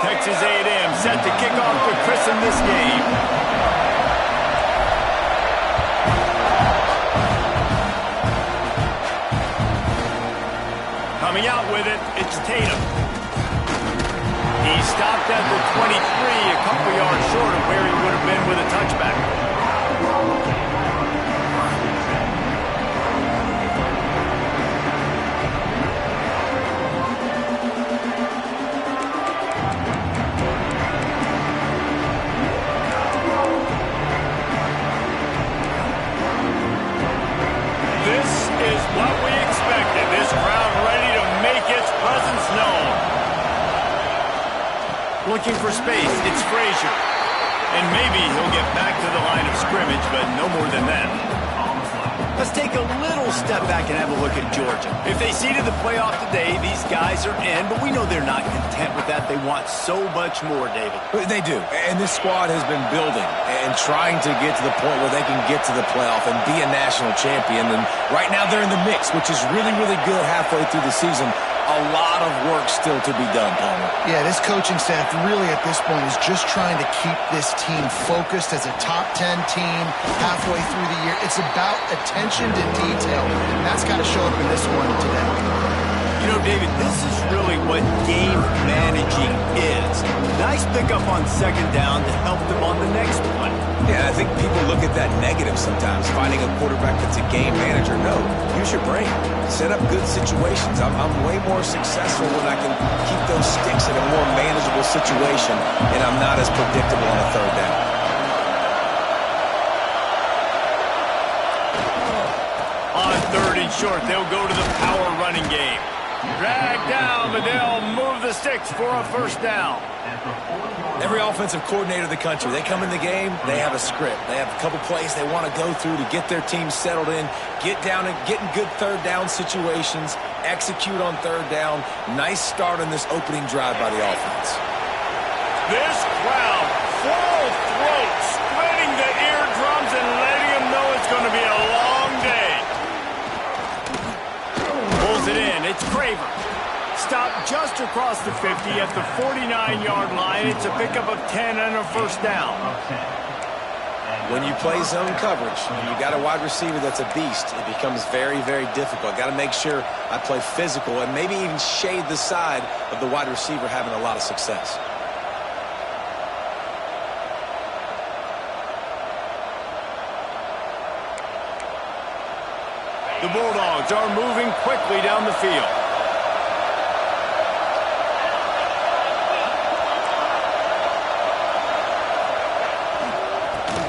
Texas A&M set to kick off to christen this game. Coming out with it, it's Tatum. He stopped at the 23, a couple yards short of where he would have been with a touchback. This is what we expected. This crowd ready to make its presence known. Looking for space, it's Frazier. And maybe he'll get back to the line of scrimmage, but no more than that. Let's take a little step back and have a look at Georgia. If they seeded the playoff today, these guys are in, but we know they're not content with that. They want so much more, David. They do, and this squad has been building and trying to get to the point where they can get to the playoff and be a national champion. And right now they're in the mix, which is really, really good halfway through the season. A lot of work still to be done, Palmer. Yeah, this coaching staff really at this point is just trying to keep this team focused as a top 10 team halfway through the year. It's about attention to detail, and that's got to show up in this one today. You know, David, this is really what game managing is. Nice pickup on second down to help them on the next play. Yeah, I think people look at that negative sometimes, finding a quarterback that's a game manager. No, use your brain. Set up good situations. I'm way more successful when I can keep those sticks in a more manageable situation, and I'm not as predictable on a third down. On third and short, they'll go to the power running game. Drag down, but they'll move the sticks for a first down. Every offensive coordinator in the country, they come in the game, they have a script. They have a couple plays they want to go through to get their team settled in, get down and get in good third down situations, execute on third down. Nice start on this opening drive by the offense. This crowd, full throat, splitting the eardrums and letting them know it's going to be a long day. Pulls it in, it's Craver. Stopped just across the 50 at the 49-yard line. It's a pickup of 10 and a first down. When you play zone coverage, you got a wide receiver that's a beast. It becomes very, very difficult. Got to make sure I play physical and maybe even shade the side of the wide receiver having a lot of success. The Bulldogs are moving quickly down the field.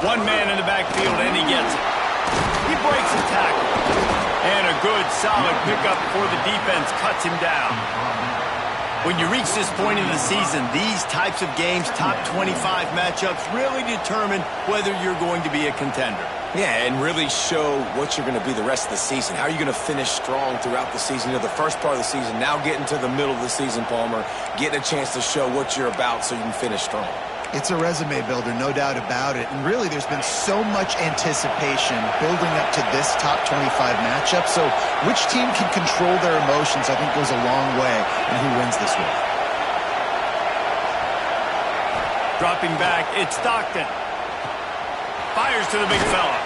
One man in the backfield, and he gets it. He breaks a tackle. And a good, solid pickup for the defense cuts him down. When you reach this point in the season, these types of games, top 25 matchups, really determine whether you're going to be a contender. Yeah, and really show what you're going to be the rest of the season. How are you going to finish strong throughout the season? You know, the first part of the season, now getting to the middle of the season, Palmer, getting a chance to show what you're about so you can finish strong. It's a resume builder, no doubt about it. And really, there's been so much anticipation building up to this top 25 matchup. So which team can control their emotions, I think, goes a long way in who wins this one. Dropping back, it's Stockton. Fires to the big fella.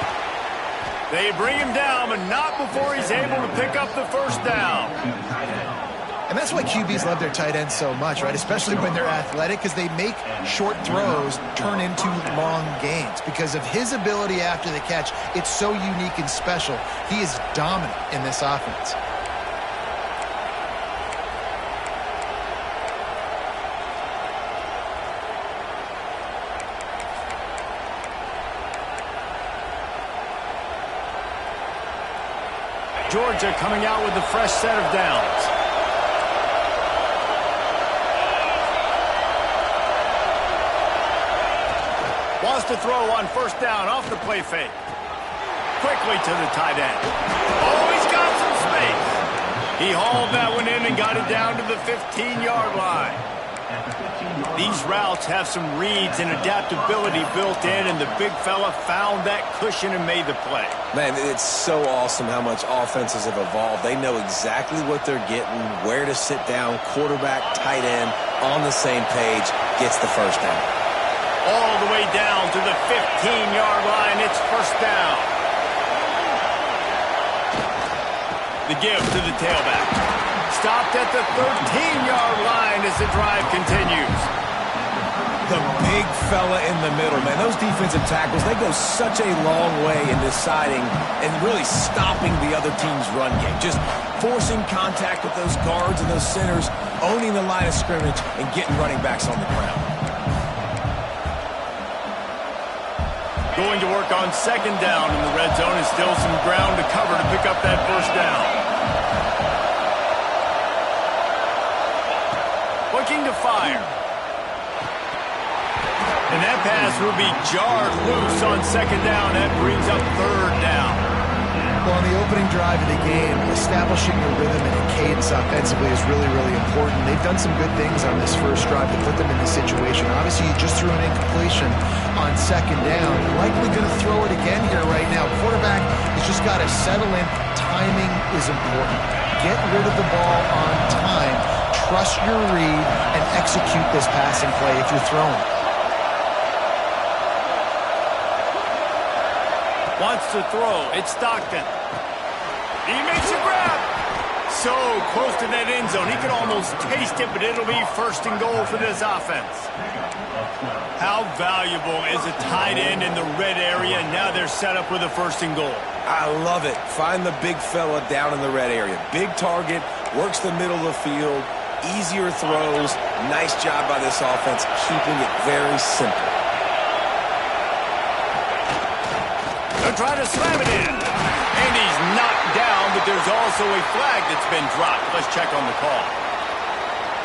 They bring him down, but not before he's able to pick up the first down. And that's why QBs love their tight ends so much, right? Especially when they're athletic, because they make short throws turn into long gains. Because of his ability after the catch, it's so unique and special. He is dominant in this offense. Georgia coming out with a fresh set of downs. Wants to throw on first down off the play fake. Quickly to the tight end. Oh, he's got some space. He hauled that one in and got it down to the 15-yard line. These routes have some reads and adaptability built in, and the big fella found that cushion and made the play. Man, it's so awesome how much offenses have evolved. They know exactly what they're getting, where to sit down, quarterback, tight end, on the same page, gets the first down. All the way down to the 15-yard line, it's first down. The give to the tailback. Stopped at the 13-yard line as the drive continues. The big fella in the middle, man. Those defensive tackles, they go such a long way in deciding and really stopping the other team's run game. Just forcing contact with those guards and those centers, owning the line of scrimmage, and getting running backs on the ground. Going to work on second down in the red zone, and still some ground to cover to pick up that first down. Looking to fire. And that pass will be jarred loose on second down. That brings up third down. Well, on the opening drive of the game, establishing a rhythm and a cadence offensively is really, really important. They've done some good things on this first drive to put them in this situation. Obviously, you just threw an incompletion on second down. Likely going to throw it again here right now. Quarterback has just got to settle in. Timing is important. Get rid of the ball on time. Trust your read and execute this passing play if you're throwing. Wants to throw. It's Stockton. He makes a grab. So close to that end zone. He can almost taste it, but it'll be first and goal for this offense. How valuable is a tight end in the red area? Now they're set up with a first and goal. I love it. Find the big fella down in the red area. Big target, works the middle of the field, easier throws. Nice job by this offense, keeping it very simple. They'll try to slam it in. And he's knocked down, but there's also a flag that's been dropped. Let's check on the call.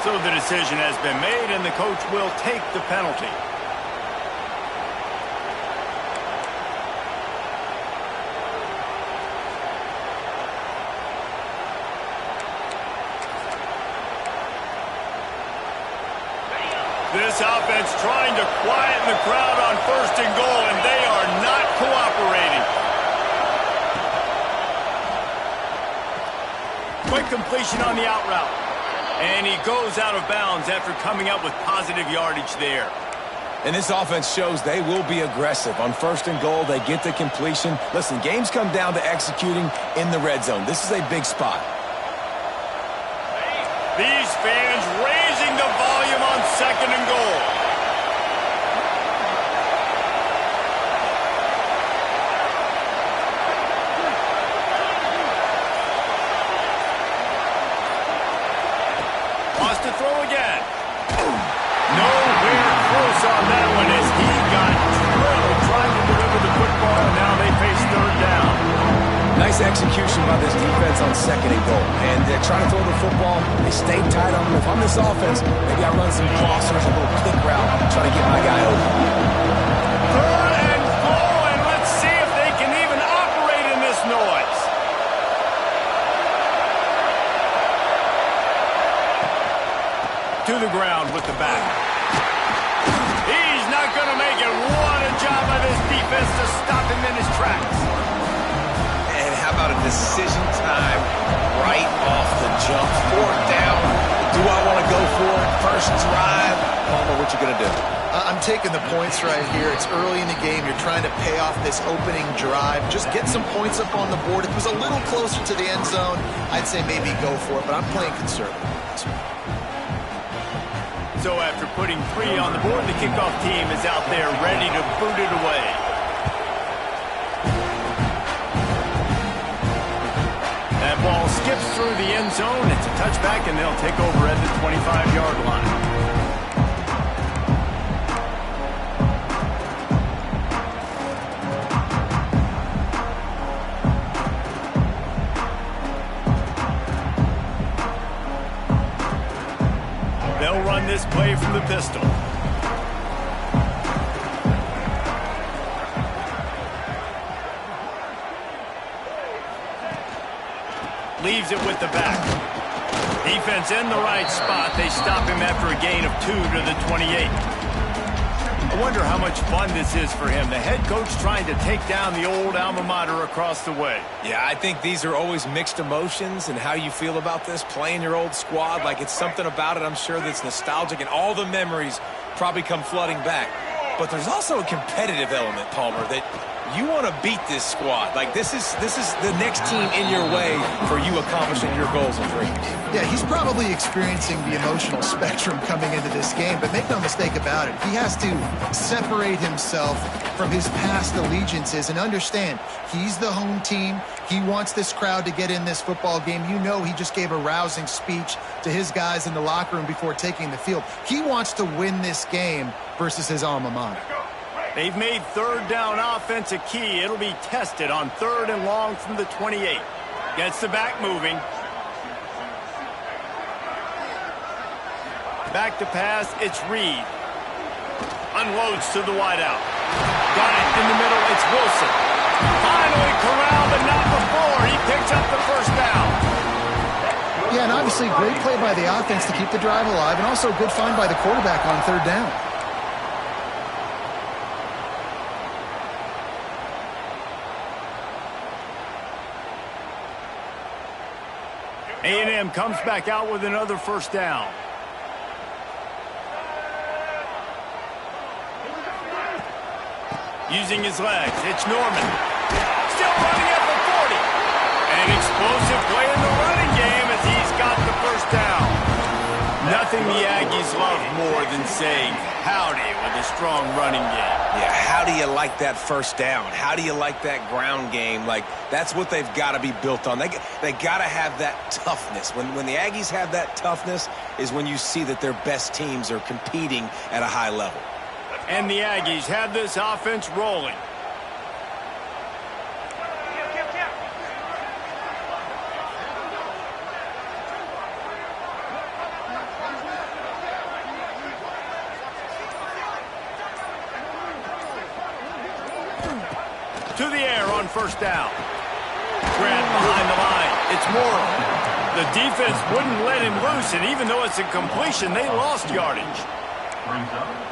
So the decision has been made, and the coach will take the penalty. This offense trying to quieten the crowd on first and goal, and they are not cooperating. Quick completion on the out route. And he goes out of bounds after coming up with positive yardage there. And this offense shows they will be aggressive. On first and goal, they get the completion. Listen, games come down to executing in the red zone. This is a big spot. These fans raising the volume on second and goal. Wants to throw again. Nowhere close on that one as he got drilled trying to deliver the football. Now they face third down. Nice execution by this defense on second and goal. And they're trying to throw the football. They stayed tight on them. If I'm this offense, maybe I run some crossers, a little quick route, try to get my guy over. Third and goal, and let's see if they can even operate in this noise. To the ground with the back. He's not going to make it. What a job by this defense to stop him in his tracks. And how about a decision time right off the jump? Fourth down. Do I want to go for it? First drive. Palmer, what you going to do? I'm taking the points right here. It's early in the game. You're trying to pay off this opening drive. Just get some points up on the board. If it was a little closer to the end zone, I'd say maybe go for it, but I'm playing conservative on this one. So after putting 3 on the board, the kickoff team is out there ready to boot it away. That ball skips through the end zone. It's a touchback, and they'll take over at the 25-yard line. They'll run this play from the pistol. Leaves it with the back. Defense in the right spot. They stop him after a gain of 2 to the 28. I wonder how much fun this is for him. The head coach trying to take down the old alma mater across the way. Yeah, I think these are always mixed emotions and how you feel about this, playing your old squad. Like, it's something about it, I'm sure, that's nostalgic, and all the memories probably come flooding back. But there's also a competitive element, Palmer, that you want to beat this squad. Like, this is the next team in your way for you accomplishing your goals and dreams. Yeah, he's probably experiencing the emotional spectrum coming into this game, but make no mistake about it. He has to separate himself from his past allegiances and understand he's the home team. He wants this crowd to get in this football game. You know, he just gave a rousing speech to his guys in the locker room before taking the field. He wants to win this game versus his alma mater. They've made third down offense a key. It'll be tested on 3rd and long from the 28. Gets the back moving. Back to pass, it's Reed. Unloads to the wideout. Got it in the middle, it's Wilson. Finally corralled, but not before. He picks up the first down. Yeah, and obviously great play by the offense to keep the drive alive, and also a good find by the quarterback on 3rd down. A&M comes back out with another first down. Using his legs, it's Norman. Still running at the 40. An explosive play in the running game as he's got the first down. Nothing the Aggies love more than saying howdy with a strong running game. Yeah, how do you like that first down? How do you like that ground game? Like, that's what they've got to be built on. They got to have that toughness. When the Aggies have that toughness is when you see that their best teams are competing at a high level. And the Aggies have this offense rolling. To the air on first down. Grant behind the line. It's Morrow. The defense wouldn't let him loose, and even though it's a completion, they lost yardage.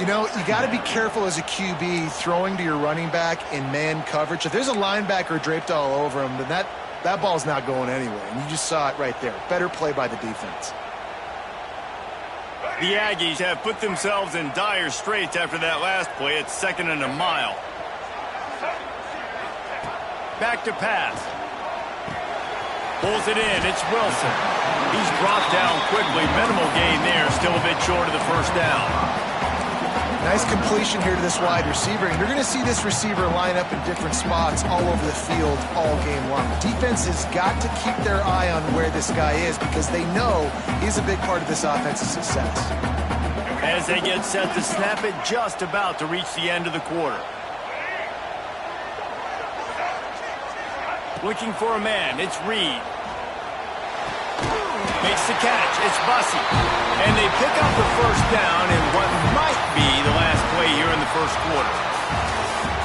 You know, you got to be careful as a QB throwing to your running back in man coverage. If there's a linebacker draped all over him, then that ball's not going anywhere. And you just saw it right there. Better play by the defense. The Aggies have put themselves in dire straits after that last play. It's 2nd and a mile. Back to pass. Pulls it in. It's Wilson. He's dropped down quickly. Minimal gain there. Still a bit short of the first down. Nice completion here to this wide receiver. And you're going to see this receiver line up in different spots all over the field all game long. Defense has got to keep their eye on where this guy is because they know he's a big part of this offense's success. As they get set to snap it, just about to reach the end of the quarter. Looking for a man. It's Reed. Makes the catch. It's Bussey. And they pick up the first down in what might be the last play here in the first quarter.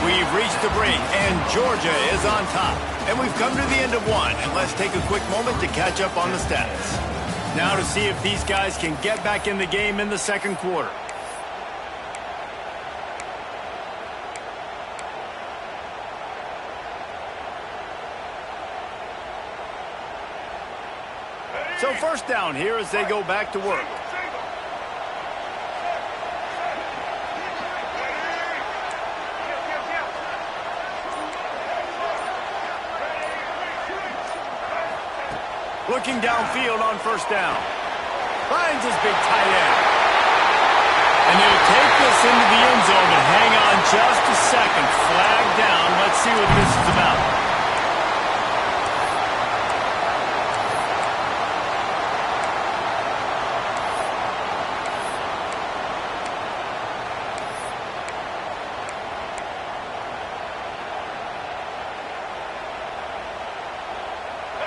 We've reached the break, and Georgia is on top. And we've come to the end of one. And let's take a quick moment to catch up on the stats. Now to see if these guys can get back in the game in the second quarter. So first down here as they go back to work. Looking downfield on first down. Finds his big tight end. And they'll take this into the end zone, but hang on just a second. Flag down. Let's see what this is about.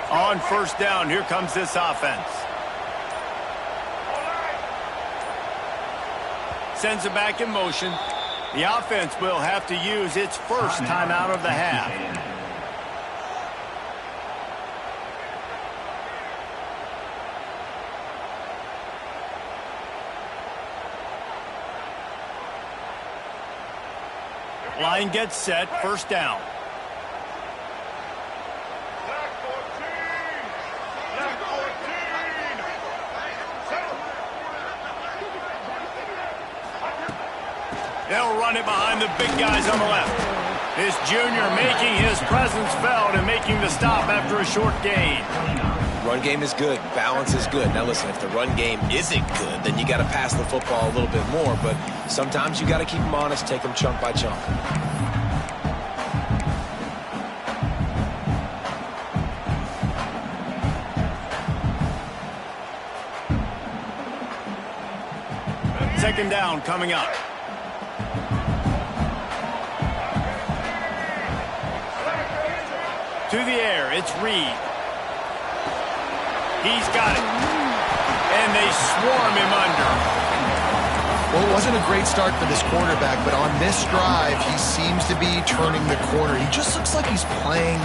On first down, here comes this offense. Sends it back in motion. The offense will have to use its first timeout of the half. Line gets set, first down. They'll run it behind the big guys on the left. This junior making his presence felt and making the stop after a short gain. Run game is good. Balance is good. Now listen, if the run game isn't good, then you got to pass the football a little bit more. But sometimes you got to keep them honest, take them chunk by chunk. Second down coming up. To the air, it's Reed. He's got it. And they swarm him under. Well, it wasn't a great start for this quarterback, but on this drive, he seems to be turning the corner. He just looks like he's playing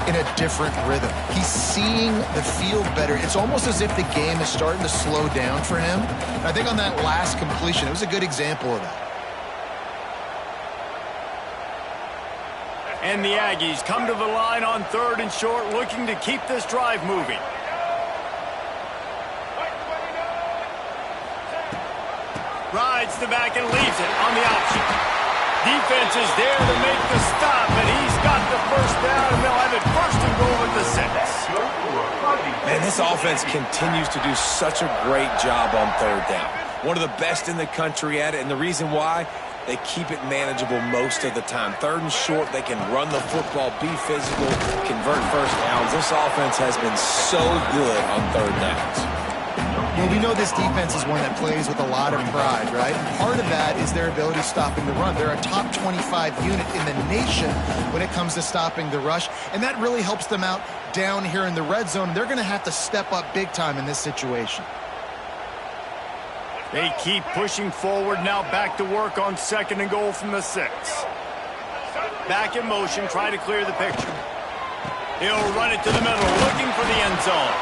in a different rhythm. He's seeing the field better. It's almost as if the game is starting to slow down for him. And I think on that last completion, it was a good example of that. And the Aggies come to the line on 3rd and short, looking to keep this drive moving. Rides the back and leaves it on the option. Defense is there to make the stop, and he's got the first down, and they'll have it first and goal at the 6. Man, this offense continues to do such a great job on 3rd down. One of the best in the country at it, and the reason why, they keep it manageable most of the time. 3rd and short, they can run the football, be physical, convert first downs. This offense has been so good on 3rd downs. Well, we know this defense is one that plays with a lot of pride, right? And part of that is their ability stopping the run. They're a top 25 unit in the nation when it comes to stopping the rush, and that really helps them out down here in the red zone. They're going to have to step up big time in this situation. They keep pushing forward, now back to work on 2nd and goal from the 6. Back in motion, try to clear the picture. He'll run it to the middle, looking for the end zone.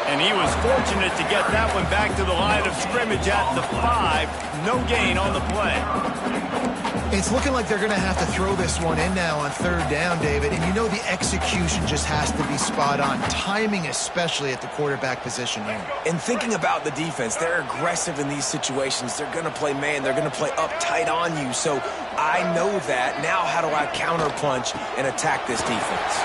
And he was fortunate to get that one back to the line of scrimmage at the 5. No gain on the play. It's looking like they're going to have to throw this one in now on 3rd down, David. And you know the execution just has to be spot on. Timing especially at the quarterback position here. And thinking about the defense, they're aggressive in these situations. They're going to play man. They're going to play uptight on you. So I know that. Now how do I counterpunch and attack this defense?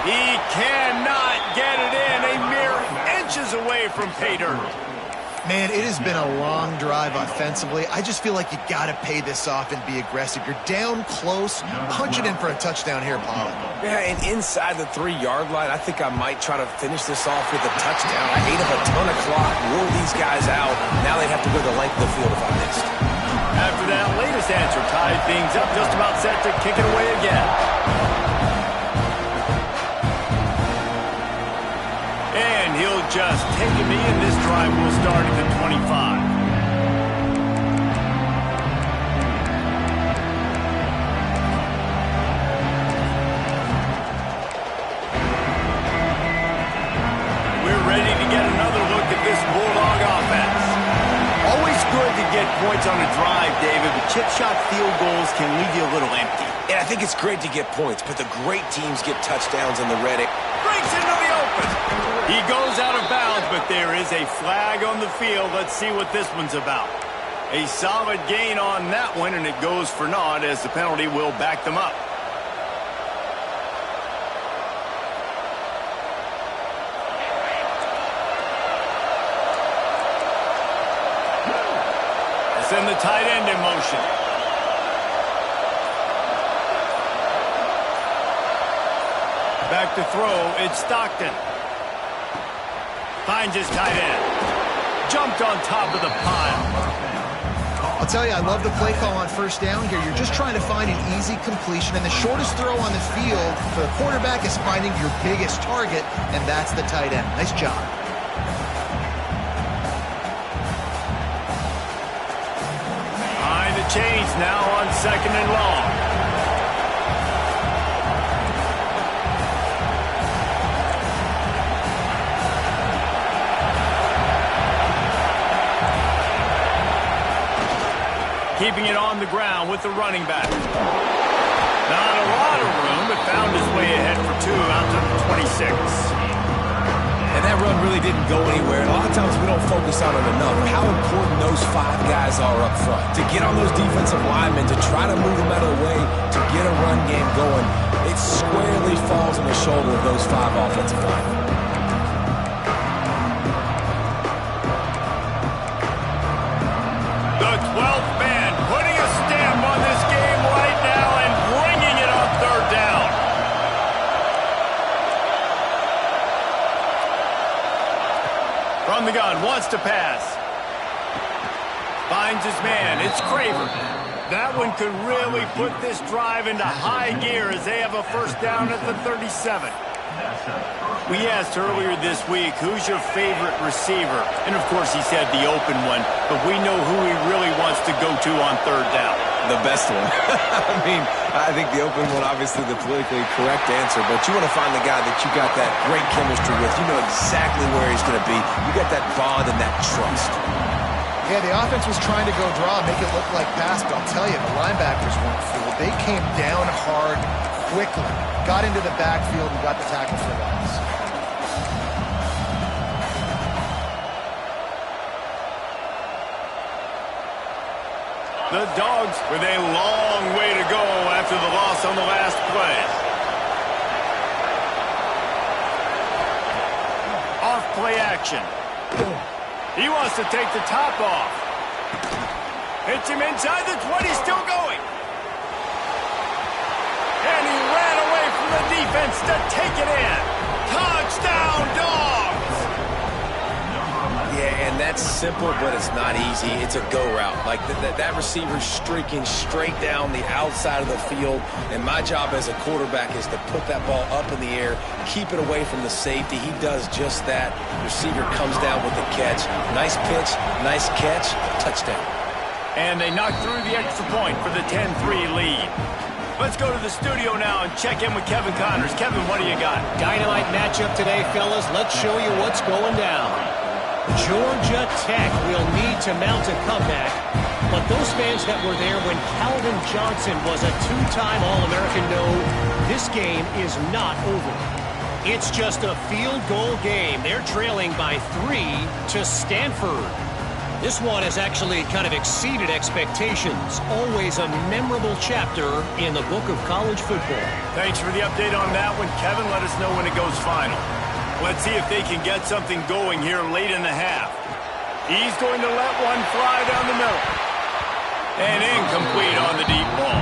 He cannot get it in. A mere inches away from pay dirt. Man, it has been a long drive offensively. I just feel like you got to pay this off and be aggressive. You're down close. Punch it in for a touchdown here, Pollard. Yeah, and inside the 3-yard line, I think I might try to finish this off with a touchdown. I ate up a ton of clock, rule these guys out. Now they'd have to go the length of the field if I missed. After that latest answer, tied things up, just about set to kick it away again. And he'll just take a knee, and this drive will start at the 25. We're ready to get another look at this Bulldog offense. Always good to get points on a drive, David, but chip shot field goals can leave you a little empty. And I think it's great to get points, but the great teams get touchdowns in the red. Breaks into the open. He goes out of bounds, but there is a flag on the field. Let's see what this one's about. A solid gain on that one, and it goes for naught as the penalty will back them up. Send the tight end in motion. Back to throw, it's Stockton. Finds his tight end. Jumped on top of the pile. I'll tell you, I love the play call on 1st down here. You're just trying to find an easy completion, and the shortest throw on the field for the quarterback is finding your biggest target, and that's the tight end. Nice job. Behind the chains now on 2nd and long. keeping it on the ground with the running back. Not a lot of room, but found his way ahead for 2 out to the 26. And that run really didn't go anywhere. And a lot of times we don't focus on it enough. How important those 5 guys are up front. To get on those defensive linemen, to try to move them out of the way, to get a run game going, it squarely falls on the shoulder of those 5 offensive linemen. The 12th man putting a stamp on this game right now and bringing it on 3rd down. From the gun, wants to pass. Finds his man. It's Craver. That one could really put this drive into high gear as they have a 1st down at the 37. We asked earlier this week, who's your favorite receiver? And, of course, he said the open one, but we know who he really wants to go to on 3rd down. The best one. I mean, I think the open one, obviously the politically correct answer, but you want to find the guy that you got that great chemistry with. You know exactly where he's going to be. You got that bond and that trust. Yeah, the offense was trying to go draw, make it look like pass, but I'll tell you, the linebackers weren't fooled. They came down hard quickly, got into the backfield, and got the tackle for loss. The Dogs with a long way to go after the loss on the last play. Off play action. He wants to take the top off. Hits him inside the 20, still going. And he ran away from the defense to take it in. Touchdown, Dogs! Yeah, and that's simple, but it's not easy. It's a go route. Like that receiver's streaking straight down the outside of the field, and my job as a quarterback is to put that ball up in the air, keep it away from the safety. He does just that. Receiver comes down with the catch. Nice pitch, nice catch, touchdown. And they knock through the extra point for the 10-3 lead. Let's go to the studio now and check in with Kevin Connors. Kevin, what do you got? Dynamite matchup today, fellas. Let's show you what's going down. Georgia Tech will need to mount a comeback, but those fans that were there when Calvin Johnson was a 2-time All-American know this game is not over. It's just a field goal game. They're trailing by 3 to Stanford. This one has actually kind of exceeded expectations. Always a memorable chapter in the book of college football. Thanks for the update on that one, Kevin. Let us know when it goes final. Let's see if they can get something going here late in the half. He's going to let one fly down the middle. And incomplete on the deep ball.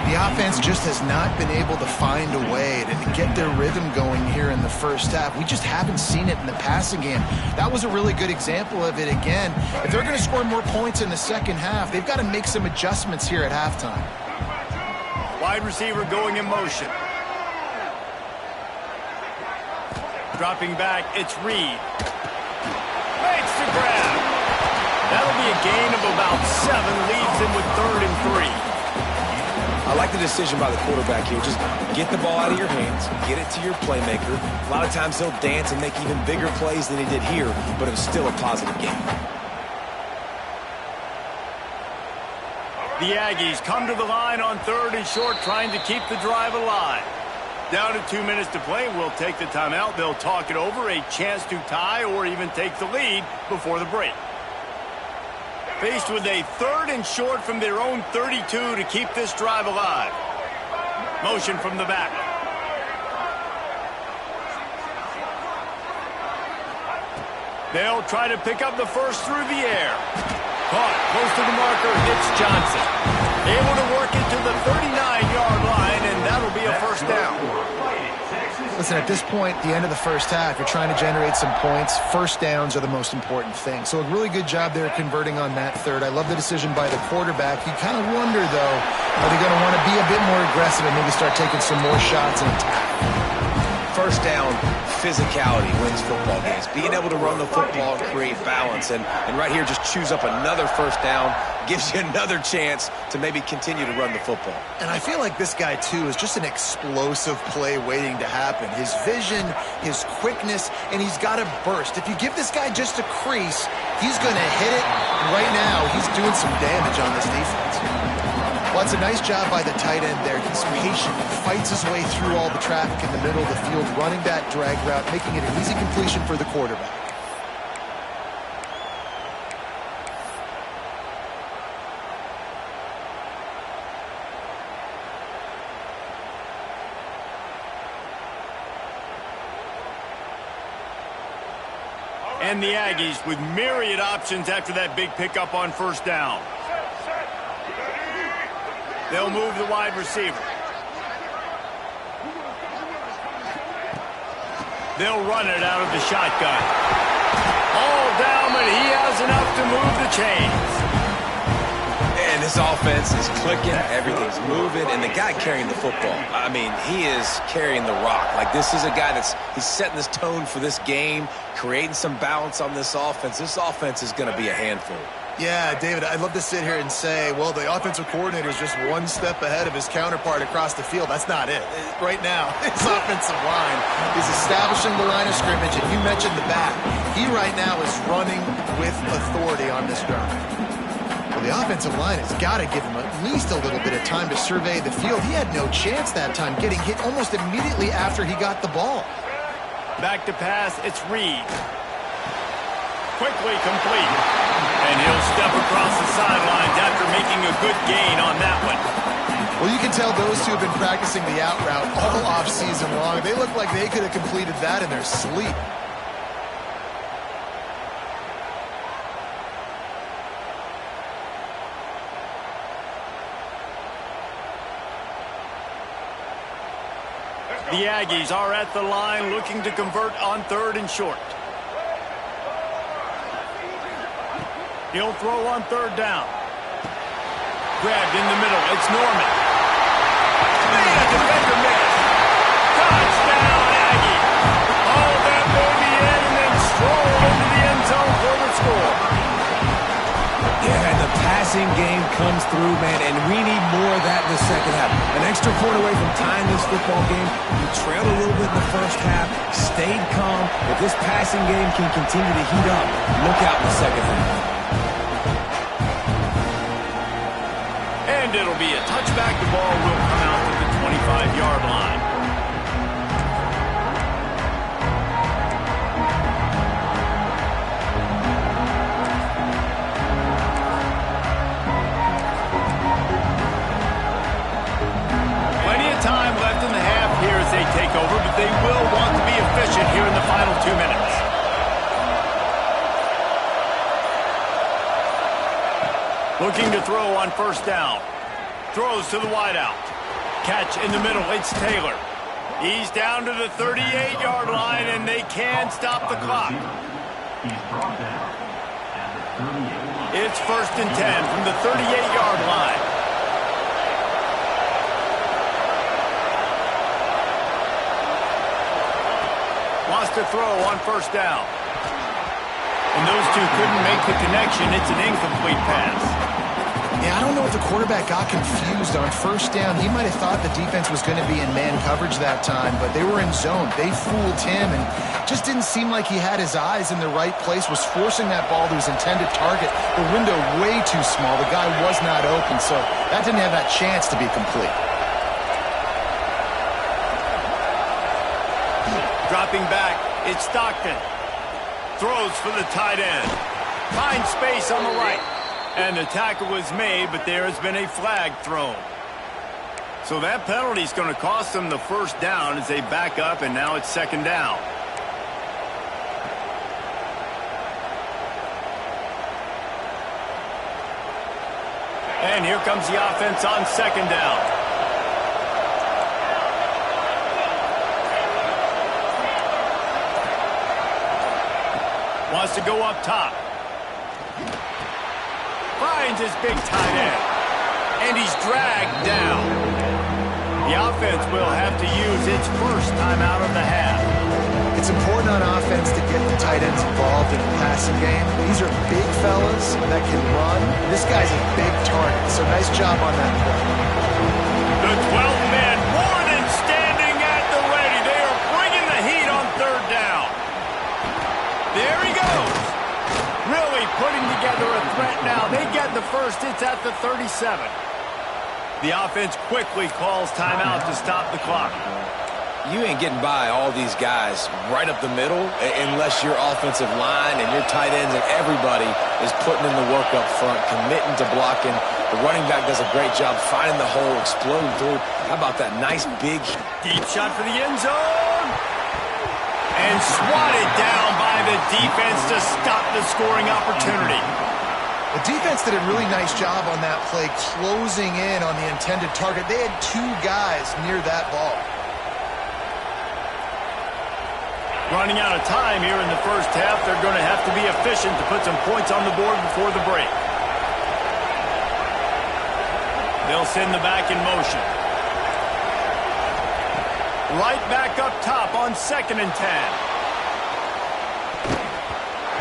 The offense just has not been able to find a way to get their rhythm going here in the 1st half. We just haven't seen it in the passing game. That was a really good example of it again. If they're going to score more points in the 2nd half, they've got to make some adjustments here at halftime. Wide receiver going in motion. Dropping back, it's Reed. Makes the grab. That'll be a gain of about 7, leaves him with 3rd and 3. I like the decision by the quarterback here. Just get the ball out of your hands, get it to your playmaker. A lot of times he'll dance and make even bigger plays than he did here, but it was still a positive game. The Aggies come to the line on 3rd and short, trying to keep the drive alive. Down to 2 minutes to play, we'll take the timeout. They'll talk it over, a chance to tie or even take the lead before the break. Faced with a 3rd and short from their own 32 to keep this drive alive. Motion from the back. They'll try to pick up the first through the air. Caught close to the marker, hits Johnson. Able to work it to the 39-yard line, and that'll be a 1st down. Listen, at this point, the end of the 1st half, you're trying to generate some points. 1st downs are the most important thing. So a really good job there converting on that 3rd. I love the decision by the quarterback. You kind of wonder, though, are they going to want to be a bit more aggressive and maybe start taking some more shots and attack? first down physicality wins football games. Being able to run the football and create balance. And right here, just choose up another first down, gives you another chance to maybe continue to run the football. And I feel like this guy, too, is just an explosive play waiting to happen. His vision, his quickness, and he's got a burst. If you give this guy just a crease, he's going to hit it. Right now, he's doing some damage on this defense. Well, it's a nice job by the tight end there. He's patient, fights his way through all the traffic in the middle of the field, running that drag route, making it an easy completion for the quarterback. And the Aggies with myriad options after that big pickup on first down. They'll move the wide receiver. They'll run it out of the shotgun. All down, but he has enough to move the chains. And this offense is clicking, everything's moving, and the guy carrying the football, I mean, he is carrying the rock. Like, this is a guy he's setting this tone for this game, creating some balance on this offense. This offense is going to be a handful. Yeah, David, I'd love to sit here and say, well, the offensive coordinator is just one step ahead of his counterpart across the field. That's not it. Right now, his offensive line is establishing the line of scrimmage, and you mentioned the back. He right now is running with authority on this drive. Well, the offensive line has got to give him at least a little bit of time to survey the field. He had no chance that time, getting hit almost immediately after he got the ball. Back to pass, it's Reed. Quickly complete. And he'll step across the sidelines after making a good gain on that one. Well, you can tell those two have been practicing the out route all offseason long. They look like they could have completed that in their sleep. The Aggies are at the line looking to convert on third and short. He'll throw on third down. Grabbed in the middle. It's Norman. Man, a defender missed. Touchdown, Aggie. Oh, that baby in and then stroll into the end zone for the score. Yeah, and the passing game comes through, man, and we need more of that in the second half. An extra point away from tying this football game. You trailed a little bit in the first half, stayed calm. If this passing game can continue to heat up, look out in the second half. And it'll be a touchback. The ball will come out to the 25-yard line. Plenty of time left in the half here as they take over, but they will want to be efficient here in the final 2 minutes. Looking to throw on first down. Throws to the wideout. Catch in the middle. It's Taylor. He's down to the 38-yard line, and they can stop the clock. It's first and 10 from the 38-yard line. Wants to throw on first down. And those two couldn't make the connection. It's an incomplete pass. Yeah, I don't know if the quarterback got confused on first down. He might have thought the defense was going to be in man coverage that time, but they were in zone. They fooled him and just didn't seem like he had his eyes in the right place, was forcing that ball to his intended target. The window way too small. The guy was not open, so that didn't have that chance to be complete. Dropping back, it's Stockton. Throws for the tight end. Finds space on the right. And the tackle was made, but there has been a flag thrown. So that penalty is going to cost them the first down as they back up, and now it's second down. And here comes the offense on second down. Wants to go up top. Finds his big tight end. And he's dragged down. The offense will have to use its first timeout of the half. It's important on offense to get the tight ends involved in the passing game. These are big fellas that can run. This guy's a big target, so nice job on that play. The 12th man, more than standing at the ready. They are bringing the heat on third down. There he goes. Really putting together a threat now. They get the first. It's at the 37. The offense quickly calls timeout to stop the clock. You ain't getting by all these guys right up the middle unless your offensive line and your tight ends and everybody is putting in the work up front, committing to blocking. The running back does a great job finding the hole, exploding through. How about that nice big deep shot for the end zone? And swatted down by the defense to stop the scoring opportunity. The defense did a really nice job on that play, closing in on the intended target. They had two guys near that ball. Running out of time here in the first half. They're going to have to be efficient to put some points on the board before the break. They'll send the back in motion. Right back up top on 2nd and 10.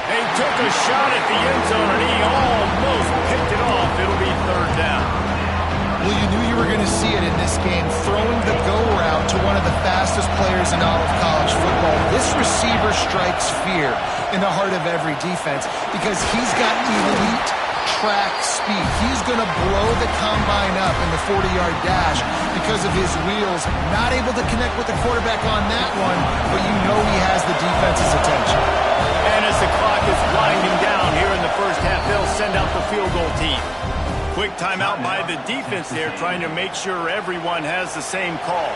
They took a shot at the end zone, and he almost picked it off. It'll be 3rd down. Well, you knew you were going to see it in this game, throwing the go route to one of the fastest players in all of college football. This receiver strikes fear in the heart of every defense because he's got elite track speed. He's going to blow the combine up in the 40-yard dash because of his wheels. Not able to connect with the quarterback on that one, but you know he has the defense's attention. And as the clock is winding down here in the first half, they'll send out the field goal team. Quick timeout by the defense there, trying to make sure everyone has the same call.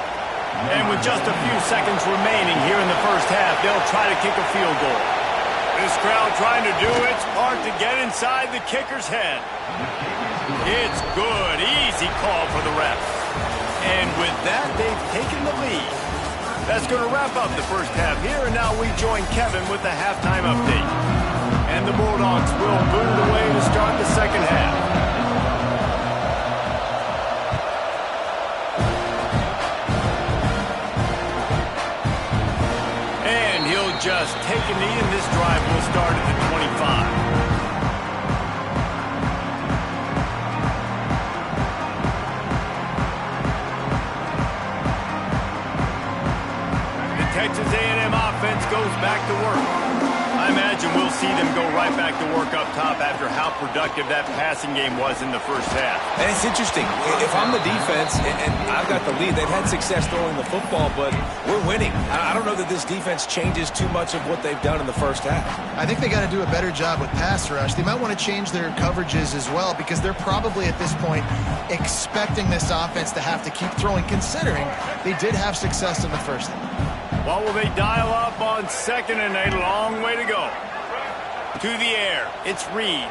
And with just a few seconds remaining here in the first half, they'll try to kick a field goal. This crowd trying to do its part to get inside the kicker's head. It's good, easy call for the refs. And with that, they've taken the lead. That's going to wrap up the first half here, and now we join Kevin with the halftime update. And the Bulldogs will boot it away to start the second half. Just take a knee, and this drive will start at the 25. The Texas A&M offense goes back to work. I imagine we'll see them go right back to work up top after how productive that passing game was in the first half. And it's interesting. If I'm the defense and I've got the lead, they've had success throwing the football, but we're winning. I don't know that this defense changes too much of what they've done in the first half. I think they got to do a better job with pass rush. They might want to change their coverages as well because they're probably at this point expecting this offense to have to keep throwing, considering they did have success in the first half. What will they dial up on 2nd and 8? A long way to go. To the air. It's Reed.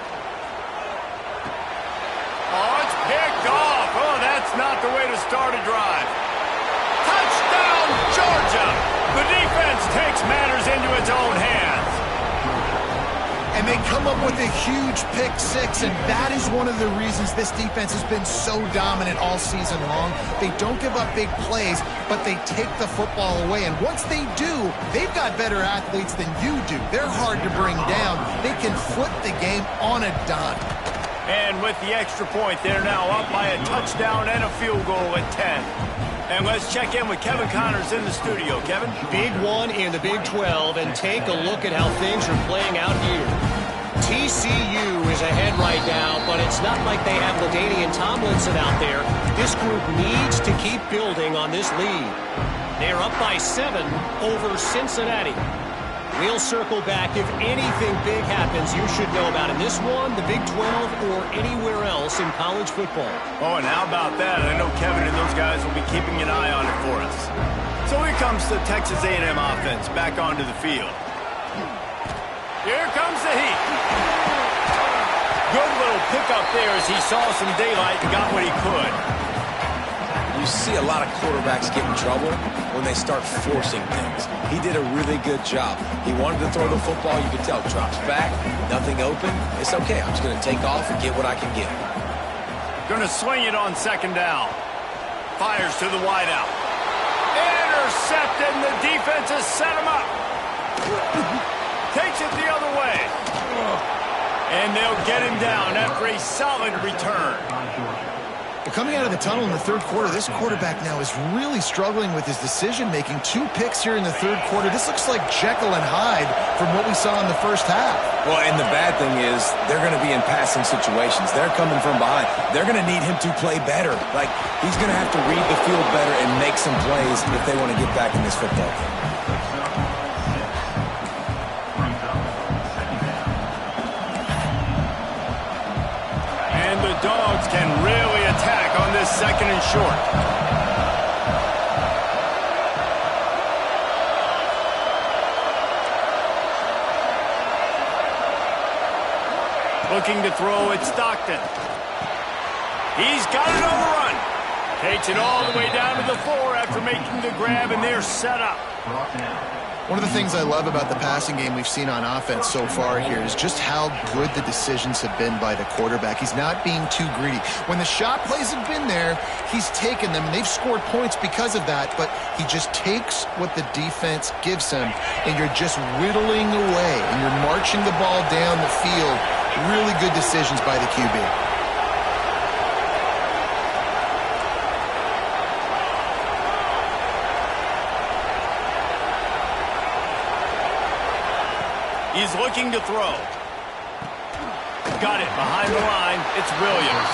Oh, it's picked off. Oh, that's not the way to start a drive. Touchdown, Georgia. The defense takes matters into its own hands. And they come up with a huge pick six, and that is one of the reasons this defense has been so dominant all season long. They don't give up big plays, but they take the football away. And once they do, they've got better athletes than you do. They're hard to bring down. They can flip the game on a dime. And with the extra point, they're now up by a touchdown and a field goal at 10. And let's check in with Kevin Connors in the studio. Kevin? Big one in the Big 12, and take a look at how things are playing out here. TCU is ahead right now, but it's not like they have LaDainian Tomlinson out there. This group needs to keep building on this lead. They're up by 7 over Cincinnati. We'll circle back if anything big happens you should know about in this one, the Big 12, or anywhere else in college football. Oh, and how about that? I know Kevin and those guys will be keeping an eye on it for us. So here comes the Texas A&M offense back onto the field. Here comes the heat. Good little pickup there as he saw some daylight and got what he could. You see a lot of quarterbacks get in trouble when they start forcing things. He did a really good job. He wanted to throw the football. You could tell. Drops back, nothing open. It's okay. I'm just going to take off and get what I can get. Going to swing it on 2nd down. Fires to the wideout. Intercepted, and the defense has set him up. Takes it the other way. And they'll get him down after a solid return. Well, coming out of the tunnel in the third quarter, this quarterback now is really struggling with his decision-making. 2 picks here in the third quarter. This looks like Jekyll and Hyde from what we saw in the first half. Well, and the bad thing is they're going to be in passing situations. They're coming from behind. They're going to need him to play better. Like, he's going to have to read the field better and make some plays if they want to get back in this football game. And the Dogs can really attack on this second and short. Looking to throw it, Stockton. He's got it on the run. Takes it all the way down to the floor after making the grab, and they're set up. One of the things I love about the passing game we've seen on offense so far here is just how good the decisions have been by the quarterback. He's not being too greedy. When the shot plays have been there, he's taken them, and they've scored points because of that, but he just takes what the defense gives him, and you're just whittling away, and you're marching the ball down the field. Really good decisions by the QB. He's looking to throw. Got it behind the line. It's Williams.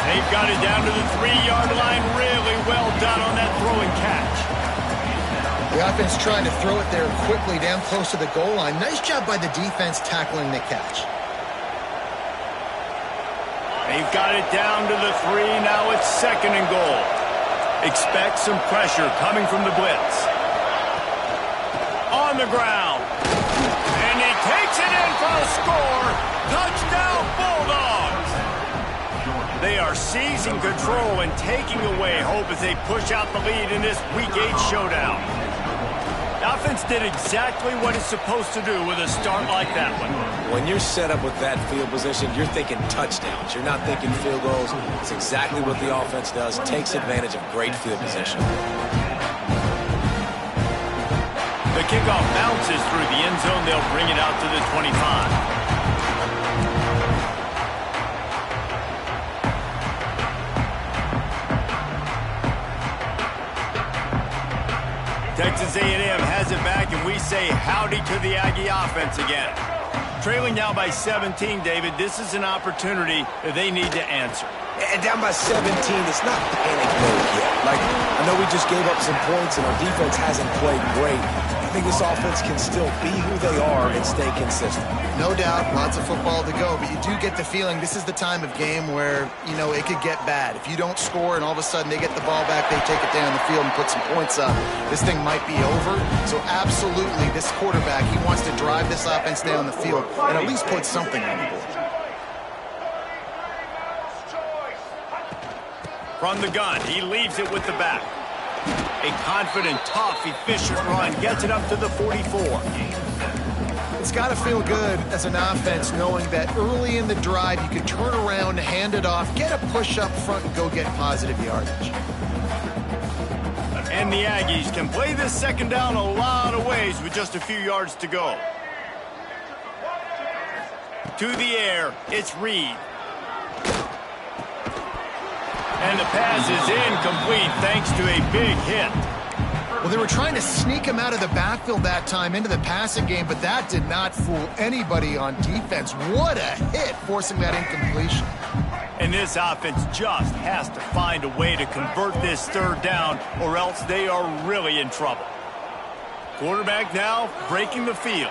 They've got it down to the 3-yard line. Really well done on that throw and catch. The offense trying to throw it there quickly down close to the goal line. Nice job by the defense tackling the catch. They've got it down to the 3. Now it's second and goal. Expect some pressure coming from the blitz. On the ground. And he takes it in for a score. Touchdown, Bulldogs. They are seizing control and taking away hope as they push out the lead in this Week 8 showdown. The offense did exactly what it's supposed to do with a start like that one. When you're set up with that field position, you're thinking touchdowns. You're not thinking field goals. It's exactly what the offense does. Takes advantage of great field position. The kickoff bounces through the end zone. They'll bring it out to the 25. Texas A&M has it back, and we say howdy to the Aggie offense again. Trailing now by 17, David, this is an opportunity that they need to answer. And down by 17, it's not panic mode yet. Like, I know we just gave up some points, and our defense hasn't played great. I think this offense can still be who they are and stay consistent. No doubt, lots of football to go, but you do get the feeling this is the time of game where, you know, it could get bad. If you don't score and all of a sudden they get the ball back, they take it down the field and put some points up, this thing might be over. So absolutely, this quarterback, he wants to drive this offense down the field and at least put something on the board. From the gun, he leaves it with the back. A confident, tough, efficient run gets it up to the 44. It's got to feel good as an offense knowing that early in the drive you can turn around, hand it off, get a push up front, and go get positive yardage. And the Aggies can play this second down a lot of ways with just a few yards to go. To the air, it's Reed. And the pass is incomplete thanks to a big hit. Well, they were trying to sneak him out of the backfield that time into the passing game, but that did not fool anybody on defense. What a hit, forcing that incompletion. And this offense just has to find a way to convert this third down, or else they are really in trouble. Quarterback now breaking the field.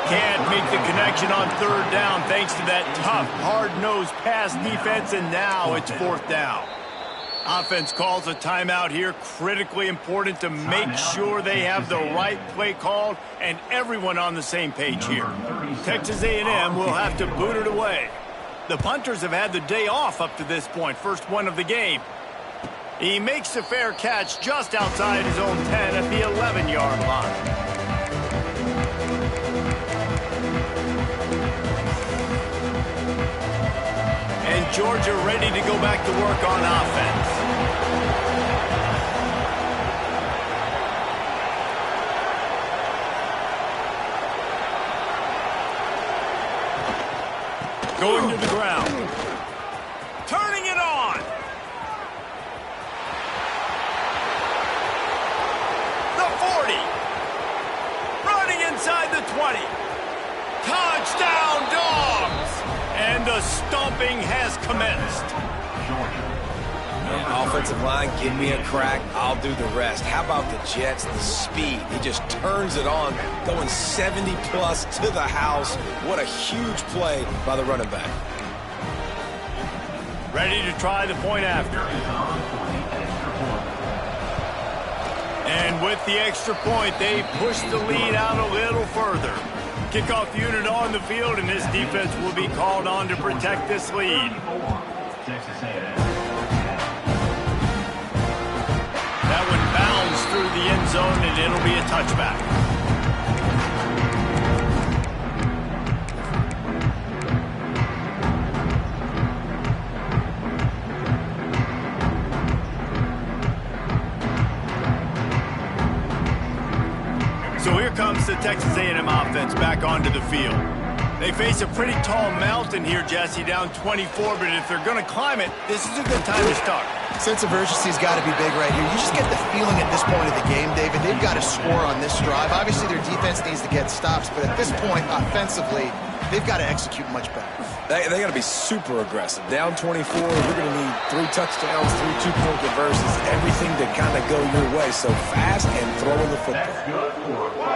Can't make the connection on third down thanks to that tough, hard-nosed pass defense, and now it's fourth down. Offense calls a timeout here, critically important to make sure they have the right play called and everyone on the same page here. Texas A&M will have to boot it away. The punters have had the day off up to this point, first one of the game. He makes a fair catch just outside his own 10 at the 11-yard line. Georgia ready to go back to work on offense. Going to the ground. Turning it on. The 40. Running inside the 20. Touchdown, Dogs! And the stomping has commenced. Man, offensive line, give me a crack. I'll do the rest. How about the Jets? The speed. He just turns it on, going 70-plus to the house. What a huge play by the running back. Ready to try the point after. And with the extra point, they push the lead out a little further. Kickoff unit on the field, and this defense will be called on to protect this lead. That one bounds through the end zone, and it'll be a touchback. So here comes the Texas A&M offense back onto the field. They face a pretty tall mountain here, Jesse, down 24, but if they're going to climb it, this is a good time to start. Sense of urgency's got to be big right here. You just get the feeling at this point of the game, David, they've got to score on this drive. Obviously, their defense needs to get stops, but at this point, offensively, they've got to execute much better. They got to be super aggressive. Down 24, you're going to need 3 touchdowns, 3 two-point conversions, everything to kind of go your way. So fast and throwing the football.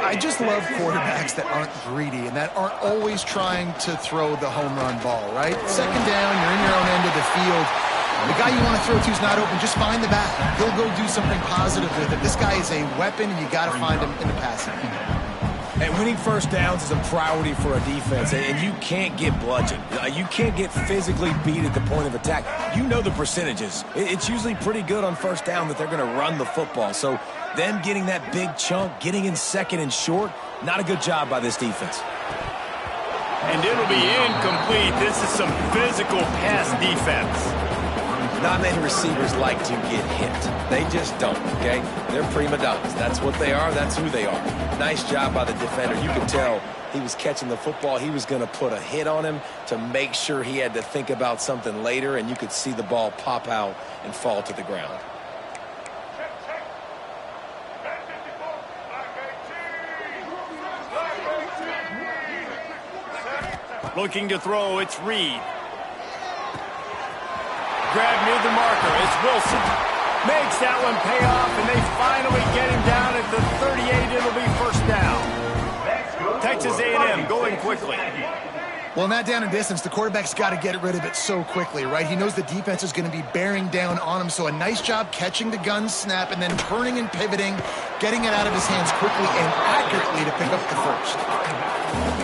I just love quarterbacks that aren't greedy and that aren't always trying to throw the home run ball, right? Second down, you're in your own end of the field. The guy you want to throw to is not open. Just find the back. He'll go do something positive with it. This guy is a weapon, and you got to find him in the passing. And winning first downs is a priority for a defense, and you can't get bludgeoned. You can't get physically beat at the point of attack. You know the percentages. It's usually pretty good on first down that they're going to run the football. So them getting that big chunk, getting in second and short, not a good job by this defense. And it'll be incomplete. This is some physical pass defense. Not many receivers like to get hit. They just don't, okay? They're prima donnas. That's what they are. That's who they are. Nice job by the defender. You could tell he was catching the football. He was going to put a hit on him to make sure he had to think about something later, and you could see the ball pop out and fall to the ground. Looking to throw, it's Reed. Grab near the marker. It's Wilson. Makes that one pay off, and they finally get him down at the 38. It'll be first down. Texas A&M going quickly. Well, in that down and distance, the quarterback's got to get rid of it so quickly, right? He knows the defense is going to be bearing down on him, so a nice job catching the gun snap and then turning and pivoting, getting it out of his hands quickly and accurately to pick up the first.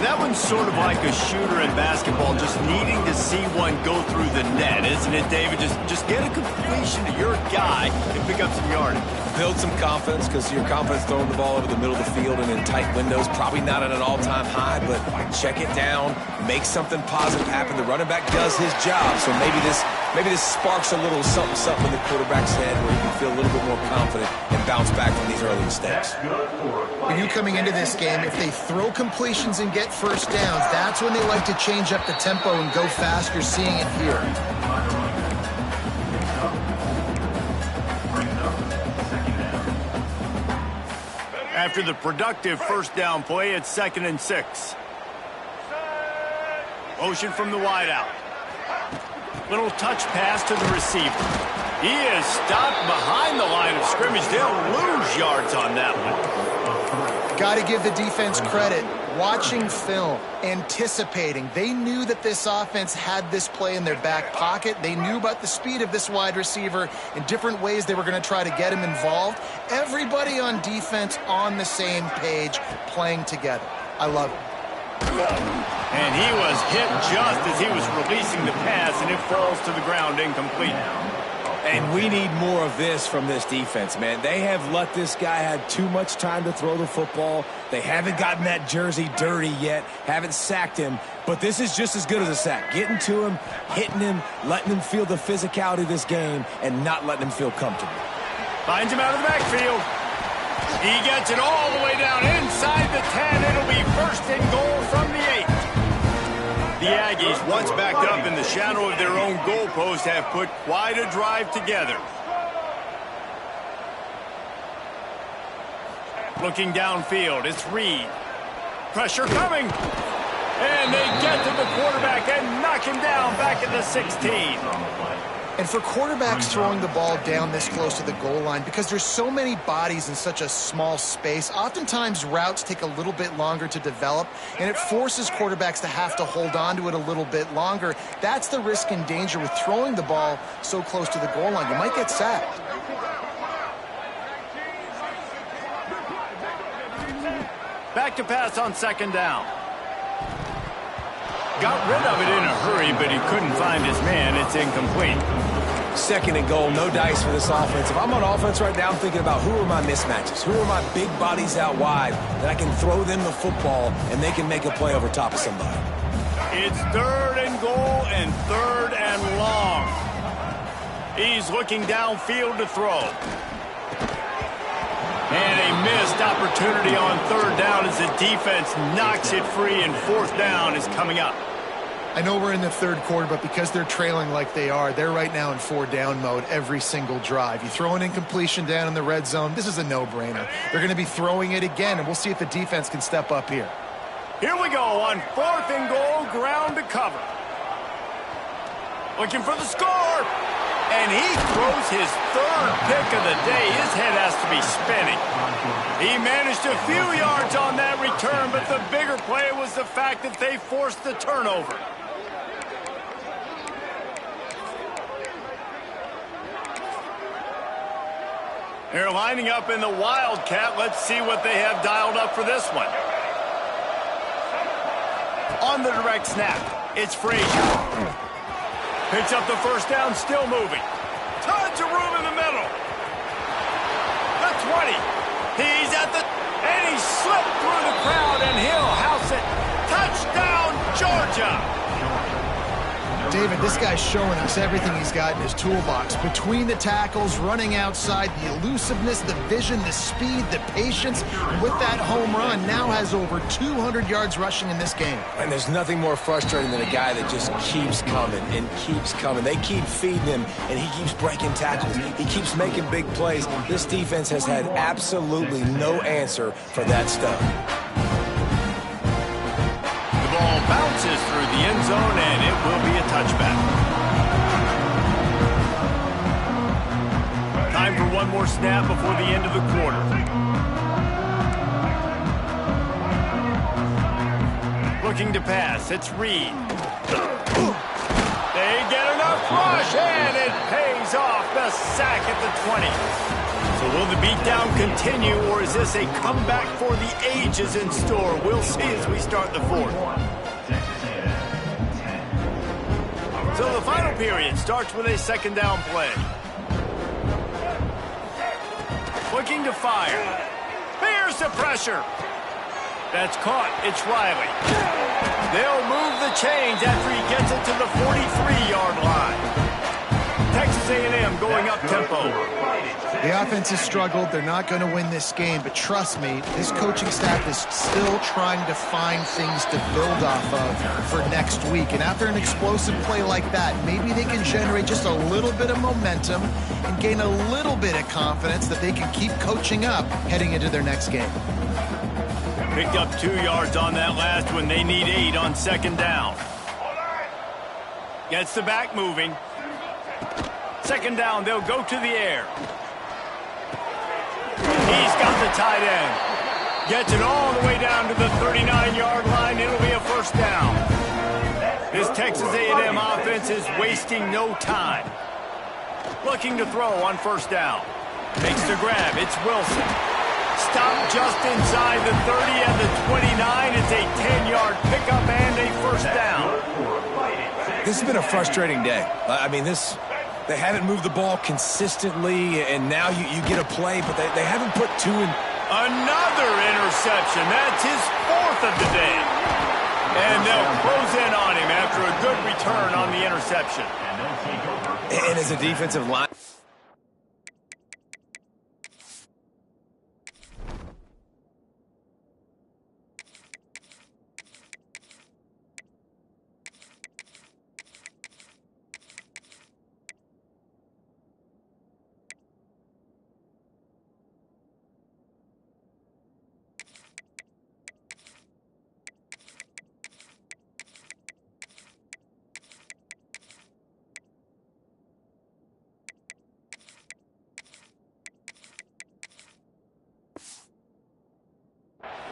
That one's sort of like a shooter in basketball, just needing to see one go through the net, isn't it, David? Just get a completion to your guy and pick up some yardage. Build some confidence, because your confidence throwing the ball over the middle of the field and in tight windows, probably not at an all-time high, but check it down, make something positive happen. The running back does his job, so maybe this sparks a little something in the quarterback's head where he can feel a little bit more confident and bounce back from these early mistakes. When you coming into this game, if they throw completions and get first downs, that's when they like to change up the tempo and go fast. You're seeing it here. After the productive first down play, it's 2nd and 6. Motion from the wideout. Little touch pass to the receiver. He is stopped behind the line of scrimmage. They'll lose yards on that one. Got to give the defense credit. Watching film, anticipating. They knew that this offense had this play in their back pocket. They knew about the speed of this wide receiver and different ways they were going to try to get him involved. Everybody on defense on the same page, playing together. I love it. And he was hit just as he was releasing the pass, and it falls to the ground incomplete. And we need more of this from this defense, man. They have let this guy have too much time to throw the football. They haven't gotten that jersey dirty yet, haven't sacked him. But this is just as good as a sack. Getting to him, hitting him, letting him feel the physicality of this game, and not letting him feel comfortable. Finds him out of the backfield. He gets it all the way down inside the 10. It'll be first and goal from the 8. The Aggies, once backed up in the shadow of their own goalpost, have put quite a drive together. Looking downfield, it's Reed. Pressure coming. And they get to the quarterback and knock him down back at the 16. And for quarterbacks throwing the ball down this close to the goal line, because there's so many bodies in such a small space, oftentimes routes take a little bit longer to develop, and it forces quarterbacks to have to hold on to it a little bit longer. That's the risk and danger with throwing the ball so close to the goal line. You might get sacked. Back to pass on second down. Got rid of it in a hurry, but he couldn't find his man. It's incomplete. Second and goal, no dice for this offense. If I'm on offense right now, I'm thinking about who are my mismatches? Who are my big bodies out wide that I can throw them the football and they can make a play over top of somebody? It's third and goal and third and long. He's looking downfield to throw. And a missed opportunity on third down as the defense knocks it free, and fourth down is coming up. I know we're in the third quarter, but because they're trailing like they are, they're right now in 4-down mode every single drive. You throw an incompletion down in the red zone, this is a no-brainer. They're going to be throwing it again, and we'll see if the defense can step up here. Here we go on fourth and goal, ground to cover. Looking for the score. And he throws his third pick of the day. His head has to be spinning. He managed a few yards on that return, but the bigger play was the fact that they forced the turnover. They're lining up in the Wildcat. Let's see what they have dialed up for this one. On the direct snap, it's Frazier. Picks up the first down, still moving. Tons of room in the middle. The 20. He's at the... And he slipped through the crowd, and he'll house it. Touchdown, Georgia. David, this guy's showing us everything he's got in his toolbox. Between the tackles, running outside, the elusiveness, the vision, the speed, the patience. And with that home run, now has over 200 yards rushing in this game. And there's nothing more frustrating than a guy that just keeps coming and keeps coming. They keep feeding him, and he keeps breaking tackles. He keeps making big plays. This defense has had absolutely no answer for that stuff. The ball bounces through the end zone, and it will be a touchback. Time for one more snap before the end of the quarter. Looking to pass, it's Reed. They get enough rush, and it pays off. The sack at the 20. So will the beatdown continue, or is this a comeback for the ages in store? We'll see as we start the fourth. So the final period starts with a second down play. Looking to fire. Here's the pressure. That's caught. It's Riley. They'll move the chains after he gets it to the 43-yard line. Texas A&M going up tempo. The offense has struggled. They're not going to win this game, but trust me, this coaching staff is still trying to find things to build off of for next week. And after an explosive play like that, maybe they can generate just a little bit of momentum and gain a little bit of confidence that they can keep coaching up heading into their next game. Picked up 2 yards on that last one. They need 8 on second down. Gets the back moving. Second down, they'll go to the air. He's got the tight end. Gets it all the way down to the 39-yard line. It'll be a first down. This Texas A&M offense is wasting no time. Looking to throw on first down. Makes the grab. It's Wilson. Stopped just inside the 30 and the 29. It's a 10-yard pickup and a first down. This has been a frustrating day. I mean, this They haven't moved the ball consistently, and now you get a play, but they haven't put two in. Another interception. That's his fourth of the day. And they'll close in on him after a good return on the interception. And as a defensive line.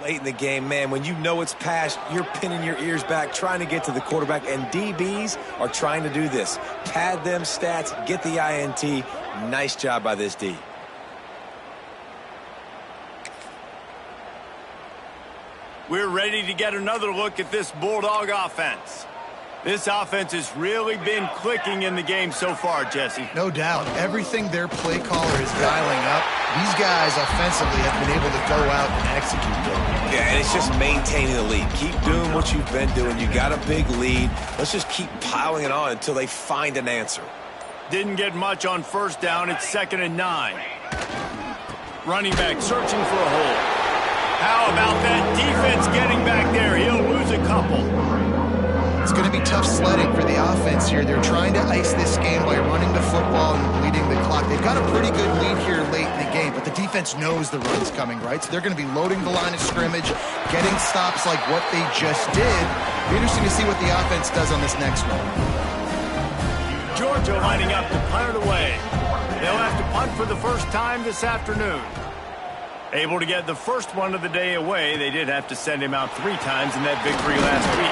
Late in the game, man, when you know it's past, you're pinning your ears back, trying to get to the quarterback, and DBs are trying to do this. Pad them stats, get the INT. Nice job by this D. We're ready to get another look at this Bulldog offense. This offense has really been clicking in the game so far, Jesse. No doubt. Everything their play caller is dialing up, these guys offensively have been able to go out and execute. Yeah, and it's just maintaining the lead. Keep doing what you've been doing. You got a big lead. Let's just keep piling it on until they find an answer. Didn't get much on first down. It's 2nd and 9. Running back searching for a hole. How about that defense getting back there? He'll lose a couple. It's going to be tough sledding for the offense here. They're trying to ice this game by running the football and bleeding the clock. They've got a pretty good lead here late in the game, but the defense knows the run's coming, right? So they're going to be loading the line of scrimmage, getting stops like what they just did. Be interesting to see what the offense does on this next one. Georgia lining up to punt it away. They'll have to punt for the first time this afternoon. Able to get the first one of the day away. They did have to send him out 3 times in that victory last week.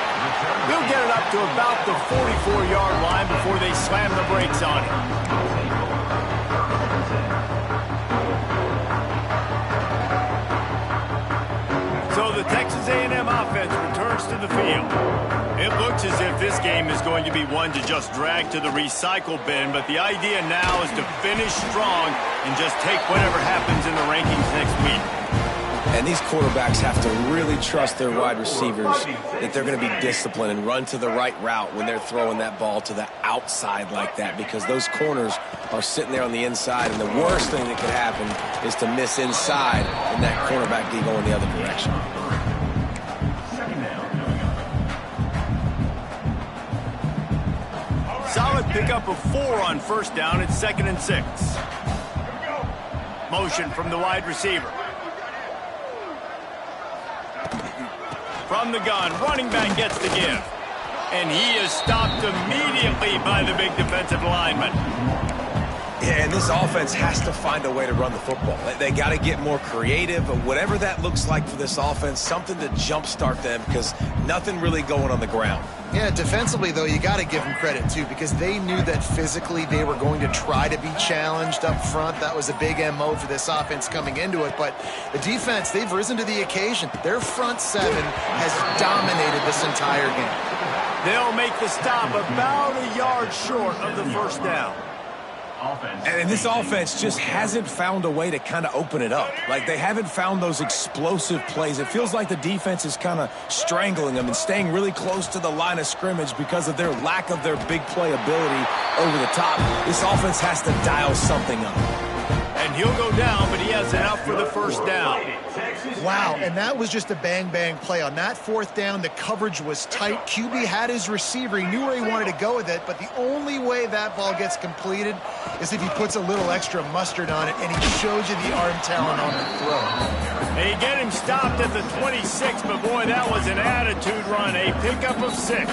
They'll get it up to about the 44-yard line before they slam the brakes on him. So the Texas A&M offense returns to the field. It looks as if this game is going to be one to just drag to the recycle bin, but the idea now is to finish strong and just take whatever happens in the rankings next week. And these quarterbacks have to really trust their wide receivers that they're going to be disciplined and run to the right route when they're throwing that ball to the outside like that, because those corners are sitting there on the inside, and the worst thing that could happen is to miss inside and that cornerback be going the other direction. Solid pickup of 4 on first down. It's 2nd and 6. Motion from the wide receiver. From the gun, running back gets the give. And he is stopped immediately by the big defensive lineman. Yeah, and this offense has to find a way to run the football. They got to get more creative, whatever that looks like for this offense, something to jumpstart them, because nothing really going on the ground. Yeah, defensively, though, you got to give them credit, too, because they knew that physically they were going to try to be challenged up front. That was a big MO for this offense coming into it. But the defense, they've risen to the occasion. Their front 7 has dominated this entire game. They'll make the stop about a yard short of the first down. And this offense just hasn't found a way to kind of open it up. Like, they haven't found those explosive plays. It feels like the defense is kind of strangling them and staying really close to the line of scrimmage because of their lack of their big play ability over the top. This offense has to dial something up. And he'll go down, but he has enough for the first down. Wow, and that was just a bang-bang play. On that 4th down, the coverage was tight. QB had his receiver. He knew where he wanted to go with it, but the only way that ball gets completed is if he puts a little extra mustard on it, and he shows you the arm talent on the throw. They get him stopped at the 26, but boy, that was an attitude run. A pickup of 6.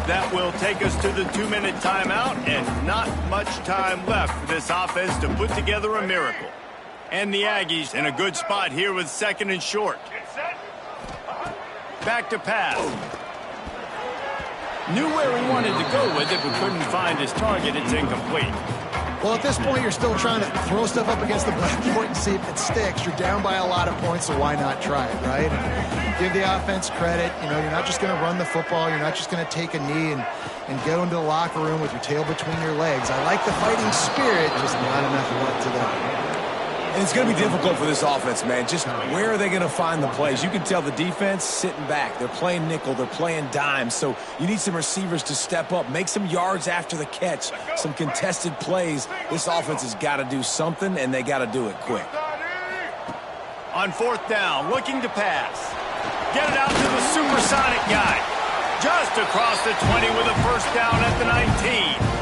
That will take us to the 2-minute timeout, and not much time left for this offense to put together a miracle. And the Aggies in a good spot here with 2nd and short. Back to pass. Knew where he wanted to go with it, but couldn't find his target. It's incomplete. Well, at this point, you're still trying to throw stuff up against the blackboard and see if it sticks. You're down by a lot of points, so why not try it, right? Give the offense credit. You know, you're not just going to run the football. You're not just going to take a knee and and go into the locker room with your tail between your legs. I like the fighting spirit, just not enough luck today. And it's going to be difficult for this offense, man. Just where are they going to find the plays? You can tell the defense sitting back. They're playing nickel. They're playing dime. So you need some receivers to step up, make some yards after the catch, some contested plays. This offense has got to do something, and they got to do it quick. On fourth down, looking to pass. Get it out to the supersonic guy. Just across the 20 with a first down at the 19.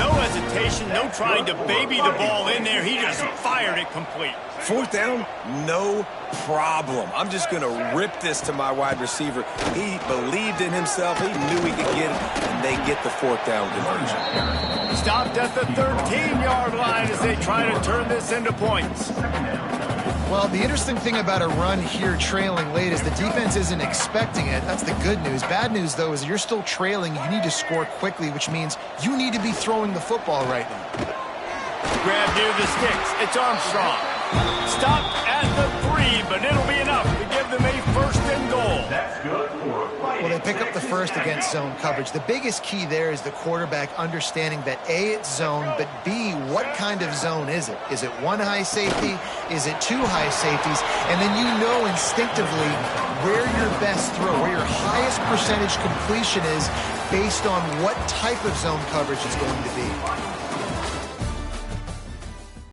No hesitation, no trying to baby the ball in there. He just fired it complete. Fourth down, no problem. I'm just going to rip this to my wide receiver. He believed in himself. He knew he could get it, and they get the fourth down conversion. Stopped at the 13-yard line as they try to turn this into points. Well, the interesting thing about a run here trailing late is the defense isn't expecting it. That's the good news. Bad news, though, is you're still trailing. You need to score quickly, which means you need to be throwing the football right now. Grab near the sticks. It's Armstrong. Stopped at the 3, but it'll be enough to give them a first and goal. That's good for a Well, they pick up the first against zone coverage. The biggest key there is the quarterback understanding that A, it's zone, but B, what kind of zone is it? Is it one high safety? Is it two high safeties? And then you know instinctively where your best throw, where your highest percentage completion is based on what type of zone coverage it's going to be.